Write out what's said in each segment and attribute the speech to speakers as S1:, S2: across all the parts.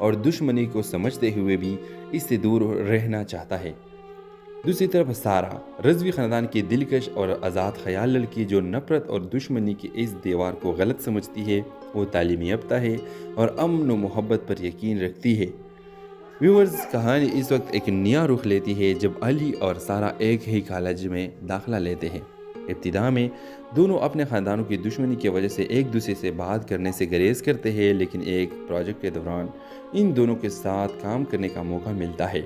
S1: اور دشمنی کو سمجھتے ہوئے بھی اس سے دور رہنا چاہتا ہے۔ دوسری طرف سارہ رضوی خاندان کی دلکش اور آزاد خیال لڑکی جو نفرت اور دشمنی کی اس دیوار کو غلط سمجھتی ہے، وہ تعلیم یافتہ ہے اور امن و محبت پر یقین رکھتی ہے۔ ویورز، کہانی اس وقت ایک نیا رخ لیتی ہے جب علی اور سارہ ایک ہی کالج میں داخلہ لیتے ہیں۔ ابتدا میں دونوں اپنے خاندانوں کی دشمنی کی وجہ سے ایک دوسرے سے بات کرنے سے گریز کرتے ہیں، لیکن ایک پروجیکٹ کے دوران ان دونوں کے ساتھ کام کرنے کا موقع ملتا ہے۔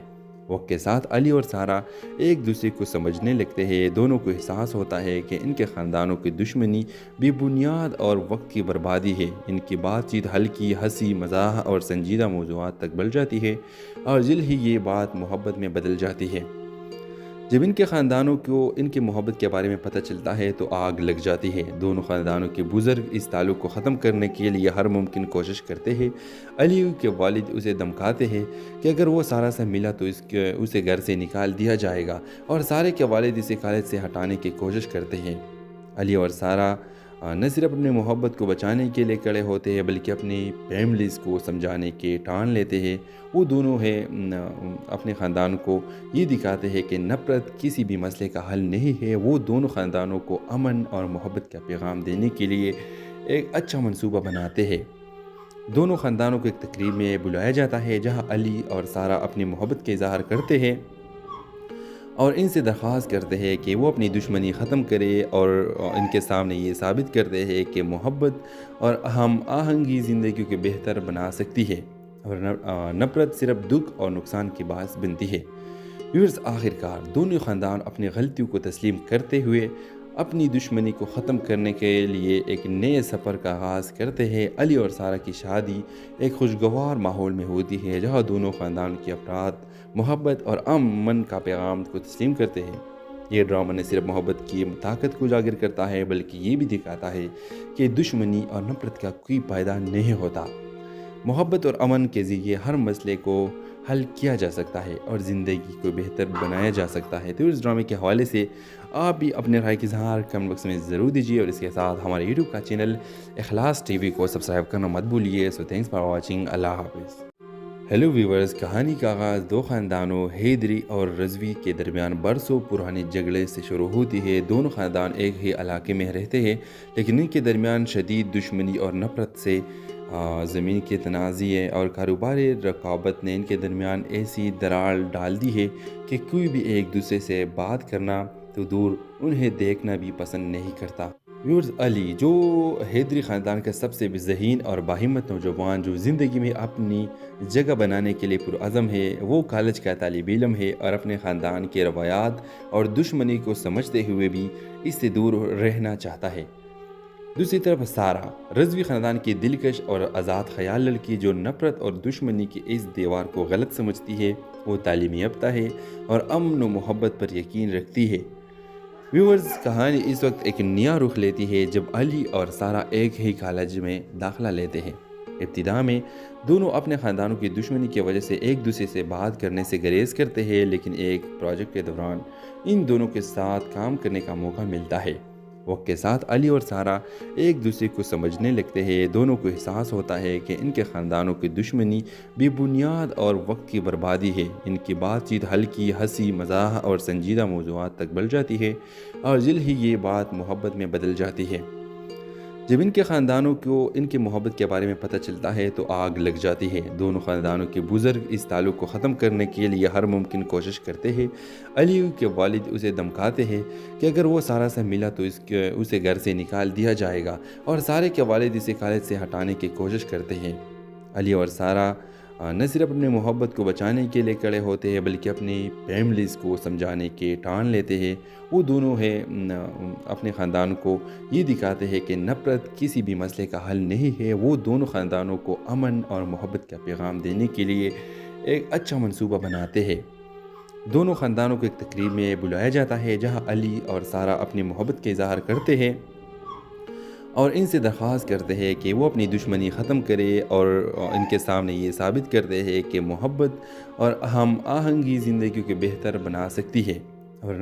S1: وقت کے ساتھ علی اور سارہ ایک دوسرے کو سمجھنے لگتے ہیں۔ دونوں کو احساس ہوتا ہے کہ ان کے خاندانوں کی دشمنی بے بنیاد اور وقت کی بربادی ہے۔ ان کی بات چیت ہلکی، ہنسی مزاح اور سنجیدہ موضوعات تک بڑھ جاتی ہے اور جلد ہی یہ بات محبت میں بدل جاتی ہے۔ جب ان کے خاندانوں کو ان کی محبت کے بارے میں پتہ چلتا ہے تو آگ لگ جاتی ہے۔ دونوں خاندانوں کے بزرگ اس تعلق کو ختم کرنے کے لیے ہر ممکن کوشش کرتے ہیں۔ علی کے والد اسے دھمکاتے ہیں کہ اگر وہ سارہ سے ملا تو اسے گھر سے نکال دیا جائے گا، اور سارہ کے والد اسے کالج سے ہٹانے کی کوشش کرتے ہیں۔ علی اور سارہ نہ صرف اپنی محبت کو بچانے کے لیے کھڑے ہوتے ہیں بلکہ اپنی فیملیز کو سمجھانے کے ٹھان لیتے ہیں۔ وہ دونوں اپنے خاندان کو یہ دکھاتے ہیں کہ نفرت کسی بھی مسئلے کا حل نہیں ہے۔ وہ دونوں خاندانوں کو امن اور محبت کا پیغام دینے کے لیے ایک اچھا منصوبہ بناتے ہیں۔ دونوں خاندانوں کو ایک تقریب میں بلایا جاتا ہے جہاں علی اور سارہ اپنی محبت کا اظہار کرتے ہیں اور ان سے درخواست کرتے ہیں کہ وہ اپنی دشمنی ختم کرے، اور ان کے سامنے یہ ثابت کرتے ہیں کہ محبت اور ہم آہنگی زندگی کو بہتر بنا سکتی ہے اور نفرت صرف دکھ اور نقصان کی باعث بنتی ہے۔ ویورز، آخر کار دونوں خاندان اپنی غلطیوں کو تسلیم کرتے ہوئے اپنی دشمنی کو ختم کرنے کے لیے ایک نئے سفر کا آغاز کرتے ہیں۔ علی اور سارہ کی شادی ایک خوشگوار ماحول میں ہوتی ہے جہاں دونوں خاندان کے افراد محبت اور امن کا پیغام کو تسلیم کرتے ہیں۔ یہ ڈرامہ نہ صرف محبت کی طاقت کو اجاگر کرتا ہے بلکہ یہ بھی دکھاتا ہے کہ دشمنی اور نفرت کا کوئی فائدہ نہیں ہوتا۔ محبت اور امن کے ذریعے ہر مسئلے کو حل کیا جا سکتا ہے اور زندگی کو بہتر بنایا جا سکتا ہے۔ تو اس ڈرامے کے حوالے سے آپ بھی اپنے رائے کی اظہار کمنٹ باکس میں ضرور دیجیے، اور اس کے ساتھ ہمارے یوٹیوب کا چینل اخلاص ٹی وی کو سبسکرائب کرنا مت بھولیے۔ سو تھینکس فار واچنگ۔ اللہ حافظ۔ ہیلو ویورز، کہانی کا آغاز دو خاندانوں حیدری اور رضوی کے درمیان برسوں پرانے جھگڑے سے شروع ہوتی ہے۔ دونوں خاندان ایک ہی علاقے میں رہتے ہیں، لیکن ان کے درمیان شدید دشمنی اور نفرت سے زمین کے تنازع اور کاروباری رقابت نے ان کے درمیان ایسی دراڑ ڈال دی ہے کہ کوئی بھی ایک دوسرے سے بات کرنا تو دور انہیں دیکھنا بھی پسند نہیں کرتا۔ ویورز، علی جو حیدری خاندان کا سب سے ذہین اور باہمت نوجوان جو زندگی میں اپنی جگہ بنانے کے لیے پرعزم ہے، وہ کالج کا طالب علم ہے اور اپنے خاندان کے روایات اور دشمنی کو سمجھتے ہوئے بھی اس سے دور رہنا چاہتا ہے۔ دوسری طرف سارہ رضوی خاندان کی دلکش اور آزاد خیال لڑکی جو نفرت اور دشمنی کی اس دیوار کو غلط سمجھتی ہے، وہ تعلیم یافتہ ہے اور امن و محبت پر یقین رکھتی ہے۔ ویورز، کہانی اس وقت ایک نیا رخ لیتی ہے جب علی اور سارہ ایک ہی کالج میں داخلہ لیتے ہیں۔ ابتدا میں دونوں اپنے خاندانوں کی دشمنی کی وجہ سے ایک دوسرے سے بات کرنے سے گریز کرتے ہیں، لیکن ایک پروجیکٹ کے دوران ان دونوں کے ساتھ کام کرنے کا موقع ملتا ہے۔ وقت کے ساتھ علی اور سارہ ایک دوسرے کو سمجھنے لگتے ہیں۔ دونوں کو احساس ہوتا ہے کہ ان کے خاندانوں کی دشمنی بے بنیاد اور وقت کی بربادی ہے۔ ان کی بات چیت ہلکی، ہنسی مزاح اور سنجیدہ موضوعات تک بڑھ جاتی ہے اور جلد ہی یہ بات محبت میں بدل جاتی ہے۔ جب ان کے خاندانوں کو ان کی محبت کے بارے میں پتہ چلتا ہے تو آگ لگ جاتی ہے۔ دونوں خاندانوں کے بزرگ اس تعلق کو ختم کرنے کے لیے ہر ممکن کوشش کرتے ہیں۔ علی کے والد اسے دھمکاتے ہیں کہ اگر وہ سارہ سے ملا تو اسے گھر سے نکال دیا جائے گا، اور سارہ کے والد اسے کالج سے ہٹانے کی کوشش کرتے ہیں۔ علی اور سارہ نہ صرف اپنی محبت کو بچانے کے لیے کھڑے ہوتے ہیں بلکہ اپنی فیملیز کو سمجھانے کے ٹھان لیتے ہیں۔ وہ دونوں اپنے خاندان کو یہ دکھاتے ہیں کہ نفرت کسی بھی مسئلے کا حل نہیں ہے۔ وہ دونوں خاندانوں کو امن اور محبت کا پیغام دینے کے لیے ایک اچھا منصوبہ بناتے ہیں۔ دونوں خاندانوں کو ایک تقریب میں بلایا جاتا ہے جہاں علی اور سارہ اپنی محبت کا اظہار کرتے ہیں اور ان سے درخواست کرتے ہیں کہ وہ اپنی دشمنی ختم کرے، اور ان کے سامنے یہ ثابت کرتے ہیں کہ محبت اور ہم آہنگی زندگی کو بہتر بنا سکتی ہے اور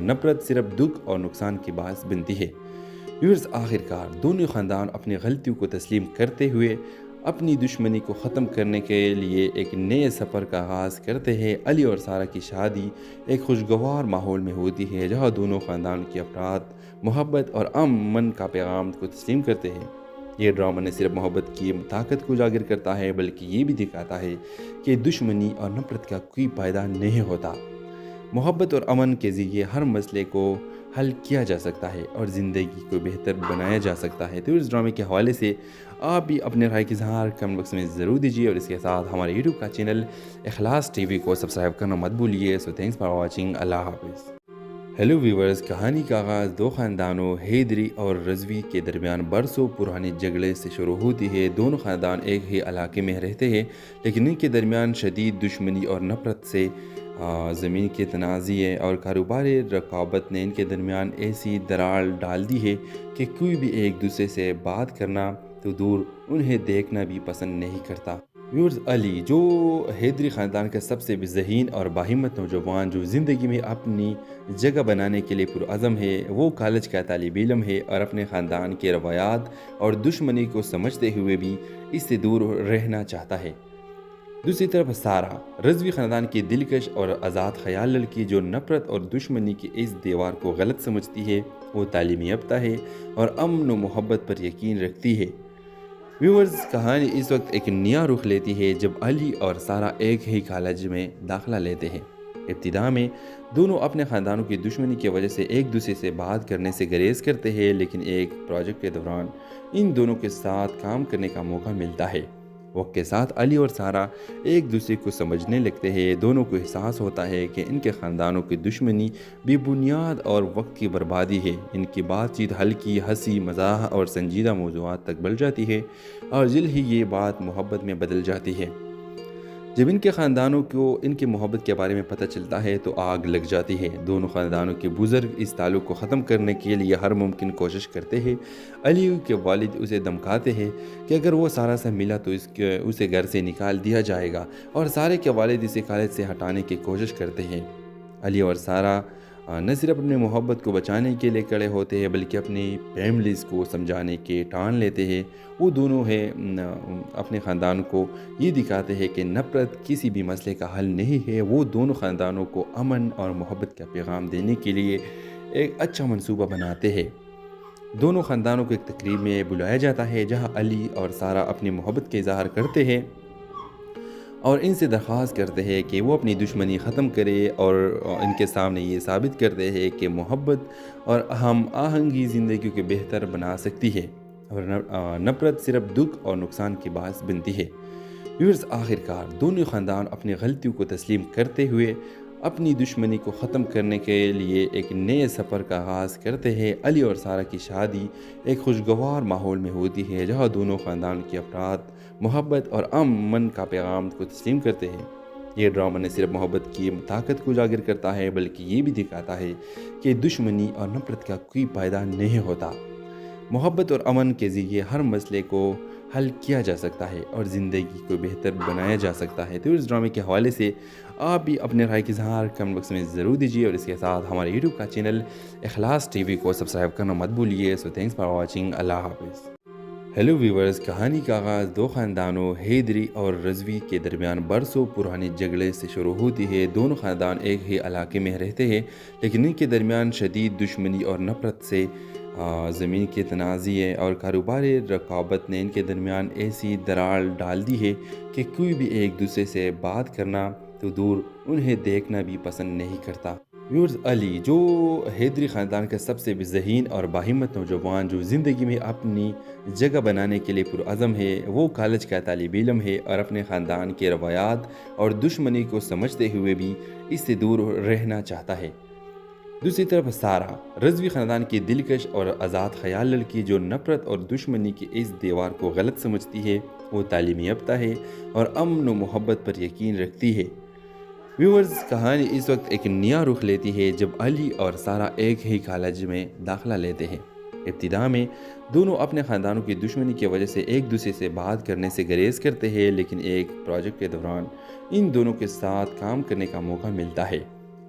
S1: نفرت صرف دکھ اور نقصان کی باعث بنتی ہے۔ ویورز، آخر کار دونوں خاندان اپنی غلطیوں کو تسلیم کرتے ہوئے اپنی دشمنی کو ختم کرنے کے لیے ایک نئے سفر کا آغاز کرتے ہیں۔ علی اور سارہ کی شادی ایک خوشگوار ماحول میں ہوتی ہے جہاں دونوں خاندان کے افراد محبت اور امن کا پیغام کو تسلیم کرتے ہیں۔ یہ ڈرامہ نہ صرف محبت کی طاقت کو اجاگر کرتا ہے بلکہ یہ بھی دکھاتا ہے کہ دشمنی اور نفرت کا کوئی فائدہ نہیں ہوتا۔ محبت اور امن کے ذریعے ہر مسئلے کو حل کیا جا سکتا ہے اور زندگی کو بہتر بنایا جا سکتا ہے۔ تو اس ڈرامے کے حوالے سے آپ بھی اپنے رائے کی اظہار کمنٹ باکس میں ضرور دیجیے، اور اس کے ساتھ ہمارے یوٹیوب کا چینل اخلاص ٹی وی کو سبسکرائب کرنا مت بھولیے۔ سو تھینکس فار واچنگ، اللہ حافظ۔ ہیلو ویورز، کہانی کا آغاز دو خاندانوں حیدری اور رضوی کے درمیان برسوں پرانے جھگڑے سے شروع ہوتی ہے۔ دونوں خاندان ایک ہی علاقے میں رہتے ہیں، لیکن ان کے درمیان شدید دشمنی اور نفرت سے زمین کے تنازع اور کاروباری رقابت نے ان کے درمیان ایسی دراڑ ڈال دی ہے کہ کوئی بھی ایک دوسرے سے بات کرنا تو دور انہیں دیکھنا بھی پسند نہیں کرتا۔ ویورز، علی جو حیدری خاندان کا سب سے ذہین اور باہمت نوجوان جو زندگی میں اپنی جگہ بنانے کے لیے پرعزم ہے، وہ کالج کا طالب علم ہے اور اپنے خاندان کے روایات اور دشمنی کو سمجھتے ہوئے بھی اس سے دور رہنا چاہتا ہے۔ دوسری طرف سارہ، رضوی خاندان کی دلکش اور آزاد خیال لڑکی جو نفرت اور دشمنی کی اس دیوار کو غلط سمجھتی ہے، وہ تعلیم یافتہ ہے اور امن و محبت پر یقین رکھتی ہے۔ ویورز، کہانی اس وقت ایک نیا رخ لیتی ہے جب علی اور سارہ ایک ہی کالج میں داخلہ لیتے ہیں۔ ابتدا میں دونوں اپنے خاندانوں کی دشمنی کی وجہ سے ایک دوسرے سے بات کرنے سے گریز کرتے ہیں، لیکن ایک پروجیکٹ کے دوران ان دونوں کے ساتھ کام کرنے کا موقع ملتا ہے۔ وقت کے ساتھ علی اور سارہ ایک دوسرے کو سمجھنے لگتے ہیں۔ دونوں کو احساس ہوتا ہے کہ ان کے خاندانوں کی دشمنی بے بنیاد اور وقت کی بربادی ہے۔ ان کی بات چیت ہلکی ہنسی مزاح اور سنجیدہ موضوعات تک بڑھ جاتی ہے، اور جلد ہی یہ بات محبت میں بدل جاتی ہے۔ جب ان کے خاندانوں کو ان کی محبت کے بارے میں پتہ چلتا ہے تو آگ لگ جاتی ہے۔ دونوں خاندانوں کے بزرگ اس تعلق کو ختم کرنے کے لیے ہر ممکن کوشش کرتے ہیں۔ علی کے والد اسے دھمکاتے ہیں کہ اگر وہ سارہ سے ملا تو اسے گھر سے نکال دیا جائے گا، اور سارہ کے والد اسے کالج سے ہٹانے کی کوشش کرتے ہیں۔ علی اور سارہ نہ صرف اپنی محبت کو بچانے کے لیے کھڑے ہوتے ہیں بلکہ اپنی فیملیز کو سمجھانے کے ٹھان لیتے ہیں۔ وہ دونوں اپنے خاندان کو یہ دکھاتے ہیں کہ نفرت کسی بھی مسئلے کا حل نہیں ہے۔ وہ دونوں خاندانوں کو امن اور محبت کا پیغام دینے کے لیے ایک اچھا منصوبہ بناتے ہیں۔ دونوں خاندانوں کو ایک تقریب میں بلایا جاتا ہے جہاں علی اور سارہ اپنی محبت کا اظہار کرتے ہیں اور ان سے درخواست کرتے ہیں کہ وہ اپنی دشمنی ختم کرے، اور ان کے سامنے یہ ثابت کرتے ہیں کہ محبت اور ہم آہنگی زندگی کو بہتر بنا سکتی ہے، اور نفرت صرف دکھ اور نقصان کی باعث بنتی ہے۔ ویورز، آخرکار دونوں خاندان اپنی غلطیوں کو تسلیم کرتے ہوئے اپنی دشمنی کو ختم کرنے کے لیے ایک نئے سفر کا آغاز کرتے ہیں۔ علی اور سارہ کی شادی ایک خوشگوار ماحول میں ہوتی ہے جہاں دونوں خاندان کے افراد محبت اور امن کا پیغام کو تسلیم کرتے ہیں۔ یہ ڈرامہ نہ صرف محبت کی طاقت کو اجاگر کرتا ہے بلکہ یہ بھی دکھاتا ہے کہ دشمنی اور نفرت کا کوئی فائدہ نہیں ہوتا۔ محبت اور امن کے ذریعے ہر مسئلے کو حل کیا جا سکتا ہے اور زندگی کو بہتر بنایا جا سکتا ہے۔ تو اس ڈرامے کے حوالے سے آپ بھی اپنے رائے کی اظہار کمنٹ باکس میں ضرور دیجیے، اور اس کے ساتھ ہمارے یوٹیوب کا چینل اخلاص ٹی وی کو سبسکرائب کرنا مت بھولیے۔ سو تھینکس فار واچنگ، اللہ حافظ۔ ہیلو ویورز، کہانی کا آغاز دو خاندانوں حیدری اور رضوی کے درمیان برسوں پرانے جھگڑے سے شروع ہوتی ہے۔ دونوں خاندان ایک ہی علاقے میں رہتے ہیں، لیکن ان کے درمیان شدید دشمنی اور نفرت سے زمین کے تنازع اور کاروباری رقابت نے ان کے درمیان ایسی دراڑ ڈال دی ہے کہ کوئی بھی ایک دوسرے سے بات کرنا تو دور انہیں دیکھنا بھی پسند نہیں کرتا۔ ویورز، علی جو حیدری خاندان کا سب سے ذہین اور باہمت نوجوان جو زندگی میں اپنی جگہ بنانے کے لیے پرعزم ہے، وہ کالج کا طالب علم ہے اور اپنے خاندان کے روایات اور دشمنی کو سمجھتے ہوئے بھی اس سے دور رہنا چاہتا ہے۔ دوسری طرف سارہ، رضوی خاندان کی دلکش اور آزاد خیال لڑکی جو نفرت اور دشمنی کی اس دیوار کو غلط سمجھتی ہے، وہ تعلیم یافتہ ہے اور امن و محبت پر یقین رکھتی ہے۔ ویورز، کہانی اس وقت ایک نیا رخ لیتی ہے جب علی اور سارہ ایک ہی کالج میں داخلہ لیتے ہیں۔ ابتدا میں دونوں اپنے خاندانوں کی دشمنی کی وجہ سے ایک دوسرے سے بات کرنے سے گریز کرتے ہیں، لیکن ایک پروجیکٹ کے دوران ان دونوں کے ساتھ کام کرنے کا موقع ملتا ہے۔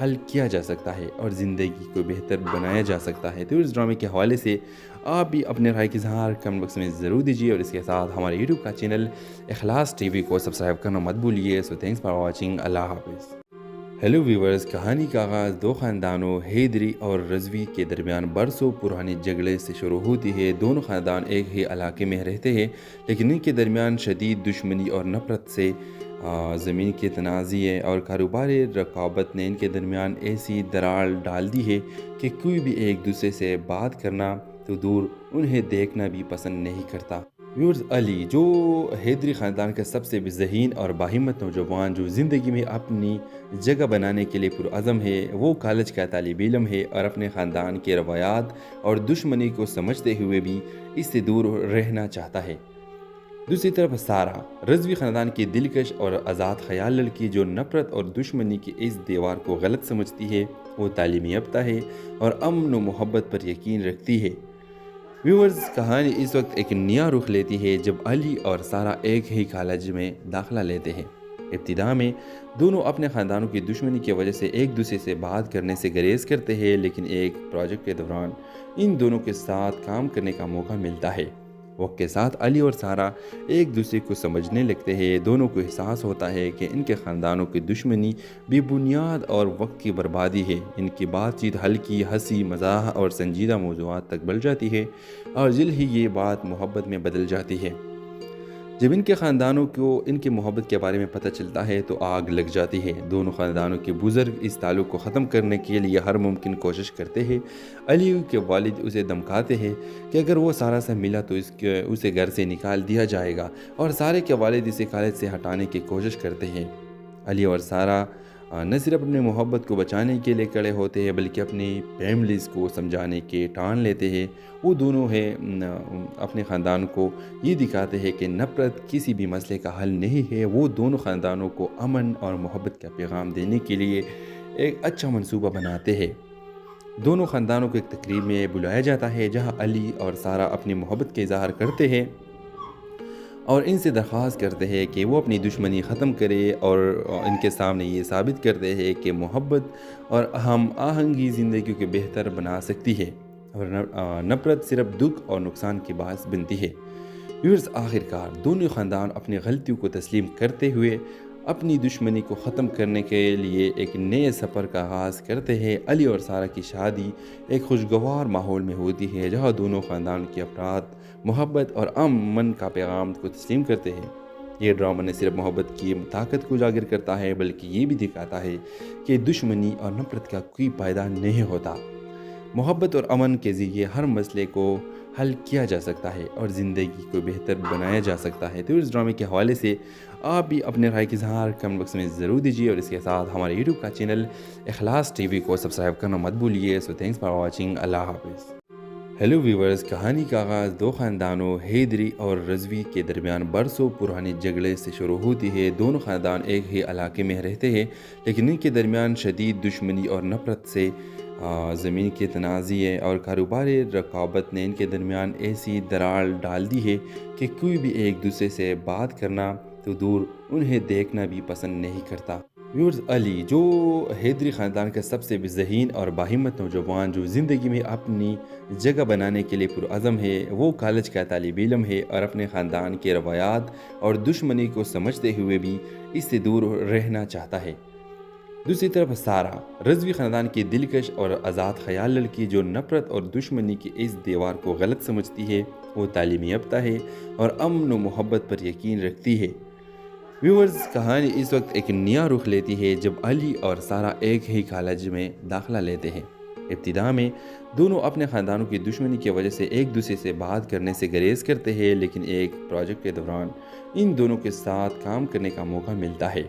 S1: حل کیا جا سکتا ہے اور زندگی کو بہتر بنایا جا سکتا ہے۔ تو اس ڈرامے کے حوالے سے آپ بھی اپنے رائے کا اظہار کمنٹ باکس میں ضرور دیجیے، اور اس کے ساتھ ہمارے یوٹیوب کا چینل اخلاص ٹی وی کو سبسکرائب کرنا مت بھولیے۔ سو تھینکس فار واچنگ، اللہ حافظ۔ ہیلو ویورز، کہانی کا آغاز دو خاندانوں حیدری اور رضوی کے درمیان برسوں پرانے جھگڑے سے شروع ہوتی ہے۔ دونوں خاندان ایک ہی علاقے میں رہتے ہیں، لیکن ان کے درمیان شدید دشمنی اور نفرت سے زمین کے تنازعے اور کاروباری رقابت نے ان کے درمیان ایسی دراڑ ڈال دی ہے کہ کوئی بھی ایک دوسرے سے بات کرنا تو دور انہیں دیکھنا بھی پسند نہیں کرتا۔ ویورز، علی جو حیدری خاندان کا سب سے ذہین اور باہمت نوجوان جو زندگی میں اپنی جگہ بنانے کے لیے پرعزم ہے، وہ کالج کا طالب علم ہے اور اپنے خاندان کے روایات اور دشمنی کو سمجھتے ہوئے بھی اس سے دور رہنا چاہتا ہے۔ دوسری طرف سارہ، رضوی خاندان کی دلکش اور آزاد خیال لڑکی جو نفرت اور دشمنی کی اس دیوار کو غلط سمجھتی ہے، وہ تعلیم یافتہ ہے اور امن و محبت پر یقین رکھتی ہے۔ ویورز، کہانی اس وقت ایک نیا رخ لیتی ہے جب علی اور سارہ ایک ہی کالج میں داخلہ لیتے ہیں۔ ابتدا میں دونوں اپنے خاندانوں کی دشمنی کی وجہ سے ایک دوسرے سے بات کرنے سے گریز کرتے ہیں، لیکن ایک پروجیکٹ کے دوران ان دونوں کے ساتھ کام کرنے کا موقع ملتا ہے۔ وقت کے ساتھ علی اور سارہ ایک دوسرے کو سمجھنے لگتے ہیں۔ دونوں کو احساس ہوتا ہے کہ ان کے خاندانوں کی دشمنی بے بنیاد اور وقت کی بربادی ہے۔ ان کی بات چیت ہلکی ہنسی مزاح اور سنجیدہ موضوعات تک بڑھ جاتی ہے، اور جلد ہی یہ بات محبت میں بدل جاتی ہے۔ جب ان کے خاندانوں کو ان کی محبت کے بارے میں پتہ چلتا ہے تو آگ لگ جاتی ہے۔ دونوں خاندانوں کے بزرگ اس تعلق کو ختم کرنے کے لیے ہر ممکن کوشش کرتے ہیں۔ علی کے والد اسے دھمکاتے ہیں کہ اگر وہ سارہ سے ملا تو اسے گھر سے نکال دیا جائے گا، اور سارہ کے والد اسے کالج سے ہٹانے کی کوشش کرتے ہیں۔ علی اور سارہ نہ صرف اپنے محبت کو بچانے کے لیے کڑے ہوتے ہیں بلکہ اپنی فیملیز کو سمجھانے کے ٹان لیتے ہیں۔ وہ دونوں اپنے خاندان کو یہ دکھاتے ہیں کہ نفرت کسی بھی مسئلے کا حل نہیں ہے۔ وہ دونوں خاندانوں کو امن اور محبت کا پیغام دینے کے لیے ایک اچھا منصوبہ بناتے ہیں۔ دونوں خاندانوں کو ایک تقریب میں بلایا جاتا ہے جہاں علی اور سارہ اپنی محبت کا اظہار کرتے ہیں اور ان سے درخواست کرتے ہیں کہ وہ اپنی دشمنی ختم کرے، اور ان کے سامنے یہ ثابت کرتے ہیں کہ محبت اور ہم آہنگی زندگی کو بہتر بنا سکتی ہے، اور نفرت صرف دکھ اور نقصان کے باعث بنتی ہے۔ ویورز، آخرکار دونوں خاندان اپنی غلطیوں کو تسلیم کرتے ہوئے اپنی دشمنی کو ختم کرنے کے لیے ایک نئے سفر کا آغاز کرتے ہیں۔ علی اور سارہ کی شادی ایک خوشگوار ماحول میں ہوتی ہے جہاں دونوں خاندان کے افراد محبت اور امن کا پیغام کو تسلیم کرتے ہیں۔ یہ ڈرامہ نہ صرف محبت کی طاقت کو اجاگر کرتا ہے بلکہ یہ بھی دکھاتا ہے کہ دشمنی اور نفرت کا کوئی فائدہ نہیں ہوتا۔ محبت اور امن کے ذریعے ہر مسئلے کو حل کیا جا سکتا ہے اور زندگی کو بہتر بنایا جا سکتا ہے۔ تو اس ڈرامے کے حوالے سے آپ بھی اپنے رائے کا اظہار کمنٹ باکس میں ضرور دیجیے، اور اس کے ساتھ ہمارے یوٹیوب کا چینل اخلاص ٹی وی کو سبسکرائب کرنا مت بھولیے۔ سو تھینکس فار واچنگ، اللہ حافظ۔ ہیلو ویورز، کہانی کا آغاز دو خاندانوں حیدری اور رضوی کے درمیان برسوں پرانے جھگڑے سے شروع ہوتی ہے۔ دونوں خاندان ایک ہی علاقے میں رہتے ہیں، لیکن ان کے درمیان شدید دشمنی اور نفرت سے زمین کے تنازعے اور کاروباری رقابت نے ان کے درمیان ایسی دراڑ ڈال دی ہے کہ کوئی بھی ایک دوسرے سے بات کرنا تو دور انہیں دیکھنا بھی پسند نہیں کرتا۔ ویورز، علی جو حیدری خاندان کا سب سے ذہین اور باہمت نوجوان جو زندگی میں اپنی جگہ بنانے کے لیے پرعزم ہے، وہ کالج کا طالب علم ہے اور اپنے خاندان کے روایات اور دشمنی کو سمجھتے ہوئے بھی اس سے دور رہنا چاہتا ہے۔ دوسری طرف سارہ، رضوی خاندان کی دلکش اور آزاد خیال لڑکی جو نفرت اور دشمنی کی اس دیوار کو غلط سمجھتی ہے، وہ تعلیم یافتہ ہے اور امن و محبت پر یقین رکھتی ہے۔ ویورز، کہانی اس وقت ایک نیا رخ لیتی ہے جب علی اور سارہ ایک ہی کالج میں داخلہ لیتے ہیں۔ ابتدا میں دونوں اپنے خاندانوں کی دشمنی کی وجہ سے ایک دوسرے سے بات کرنے سے گریز کرتے ہیں، لیکن ایک پروجیکٹ کے دوران ان دونوں کے ساتھ کام کرنے کا موقع ملتا ہے۔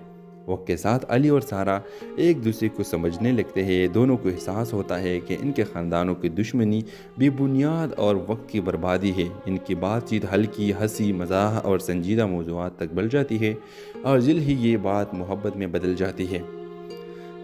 S1: وقت کے ساتھ علی اور سارہ ایک دوسرے کو سمجھنے لگتے ہیں۔ دونوں کو احساس ہوتا ہے کہ ان کے خاندانوں کی دشمنی بے بنیاد اور وقت کی بربادی ہے۔ ان کی بات چیت ہلکی ہنسی مزاح اور سنجیدہ موضوعات تک بڑھ جاتی ہے، اور جلد ہی یہ بات محبت میں بدل جاتی ہے۔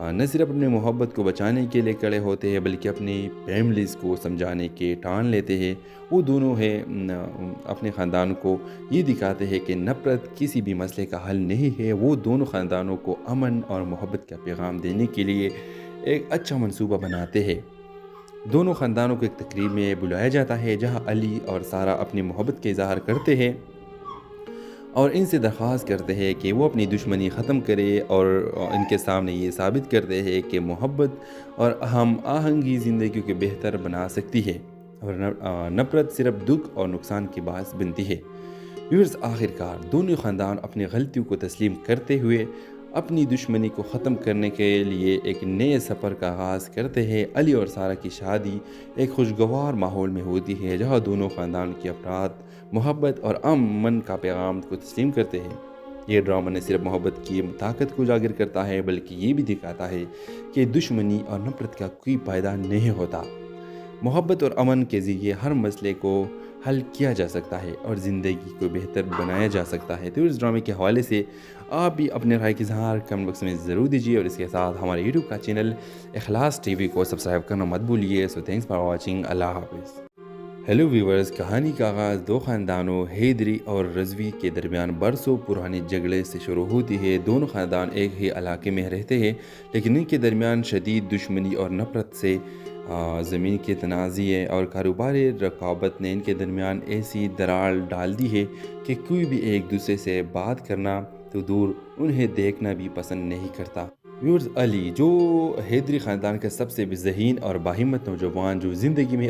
S1: نہ صرف اپنے محبت کو بچانے کے لیے کڑے ہوتے ہیں بلکہ اپنی فیملیز کو سمجھانے کے ٹان لیتے ہیں۔ وہ دونوں اپنے خاندان کو یہ دکھاتے ہیں کہ نفرت کسی بھی مسئلے کا حل نہیں ہے۔ وہ دونوں خاندانوں کو امن اور محبت کا پیغام دینے کے لیے ایک اچھا منصوبہ بناتے ہیں۔ دونوں خاندانوں کو ایک تقریب میں بلایا جاتا ہے جہاں علی اور سارہ اپنی محبت کا اظہار کرتے ہیں اور ان سے درخواست کرتے ہیں کہ وہ اپنی دشمنی ختم کرے اور ان کے سامنے یہ ثابت کرتے ہیں کہ محبت اور ہم آہنگی زندگی کو بہتر بنا سکتی ہے اور نفرت صرف دکھ اور نقصان کی باعث بنتی ہے۔ ویورز، آخر کار دونوں خاندان اپنی غلطیوں کو تسلیم کرتے ہوئے اپنی دشمنی کو ختم کرنے کے لیے ایک نئے سفر کا آغاز کرتے ہیں۔ علی اور سارہ کی شادی ایک خوشگوار ماحول میں ہوتی ہے جہاں دونوں خاندان کے افراد محبت اور امن کا پیغام کو تسلیم کرتے ہیں۔ یہ ڈرامہ نہ صرف محبت کی طاقت کو اجاگر کرتا ہے بلکہ یہ بھی دکھاتا ہے کہ دشمنی اور نفرت کا کوئی فائدہ نہیں ہوتا۔ محبت اور امن کے ذریعے ہر مسئلے کو حل کیا جا سکتا ہے اور زندگی کو بہتر بنایا جا سکتا ہے۔ تو اس ڈرامے کے حوالے سے آپ بھی اپنے رائے کا اظہار کمنٹ باکس میں ضرور دیجیے اور اس کے ساتھ ہمارے یوٹیوب کا چینل اخلاص ٹی وی کو سبسکرائب کرنا مت بھولیے۔ سو تھینکس فار واچنگ۔ اللہ حافظ۔ ہیلو ویورز، کہانی کا آغاز دو خاندانوں حیدری اور رضوی کے درمیان برسوں پرانے جھگڑے سے شروع ہوتی ہے۔ دونوں خاندان ایک ہی علاقے میں رہتے ہیں لیکن ان کے درمیان شدید دشمنی اور نفرت سے زمین کے تنازع اور کاروباری رقابت نے ان کے درمیان ایسی دراڑ ڈال دی ہے کہ کوئی بھی ایک دوسرے سے بات کرنا تو دور انہیں دیکھنا بھی پسند نہیں کرتا۔ ویورز، علی جو حیدری خاندان کا سب سے ذہین اور باہمت نوجوان جو زندگی میں